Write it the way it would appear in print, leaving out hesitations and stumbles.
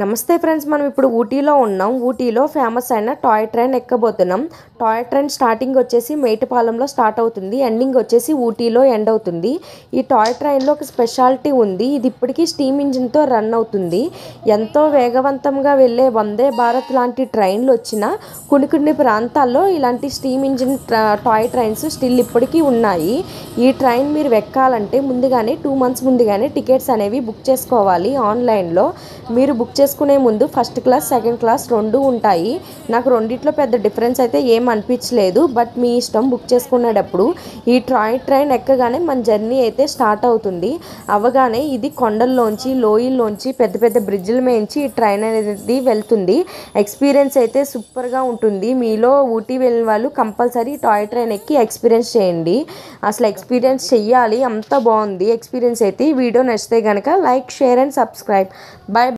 నమస్తే ఫ్రెండ్స్, మనం ఇప్పుడు ఊటీలో ఉన్నాం. ఊటీలో ఫేమస్ అయిన టాయ్ ట్రైన్ ఎక్కబోతున్నాం. టాయ్ ట్రైన్ స్టార్టింగ్ వచ్చేసి మేటపాలెంలో స్టార్ట్ అవుతుంది, ఎండింగ్ వచ్చేసి ఊటీలో ఎండ్ అవుతుంది. ఈ టాయ్ ట్రైన్లో ఒక స్పెషాలిటీ ఉంది. ఇది ఇప్పటికీ స్టీమ్ ఇంజిన్తో రన్ అవుతుంది. ఎంతో వేగవంతంగా వెళ్ళే వందే భారత్ లాంటి ట్రైన్లు వచ్చినా కొన్ని ప్రాంతాల్లో ఇలాంటి steam engine toy trains still ఇప్పటికీ ఉన్నాయి. ఈ ట్రైన్ మీరు ఎక్కాలంటే ముందుగానే 2 months ముందుగానే టికెట్స్ అనేవి బుక్ చేసుకోవాలి ఆన్లైన్లో. మీరు బుక్ చేసుకునే ముందు ఫస్ట్ క్లాస్, సెకండ్ క్లాస్ రెండు ఉంటాయి. నాకు రెండిట్లో పెద్ద డిఫరెన్స్ అయితే ఏం అనిపించలేదు, బట్ మీ ఇష్టం. బుక్ చేసుకునేటప్పుడు ఈ టాయ్ ట్రైన్ ఎక్కగానే మన జర్నీ అయితే స్టార్ట్ అవుతుంది. అవగానే ఇది కొండల్లోంచి, లోయల్లోంచి, పెద్ద పెద్ద బ్రిడ్జిల మేంచి ఈ ట్రైన్ అనేది వెళ్తుంది. ఎక్స్పీరియన్స్ అయితే సూపర్గా ఉంటుంది. మీలో ఊటీ వెళ్ళిన వాళ్ళు కంపల్సరీ టాయ్ ట్రైన్ ఎక్కి ఎక్స్పీరియన్స్ చేయండి. అసలు ఎక్స్పీరియన్స్ చెయ్యాలి, అంత బాగుంది ఎక్స్పీరియన్స్ అయితే. ఈ వీడియో నచ్చితే కనుక like, share and subscribe. Bye.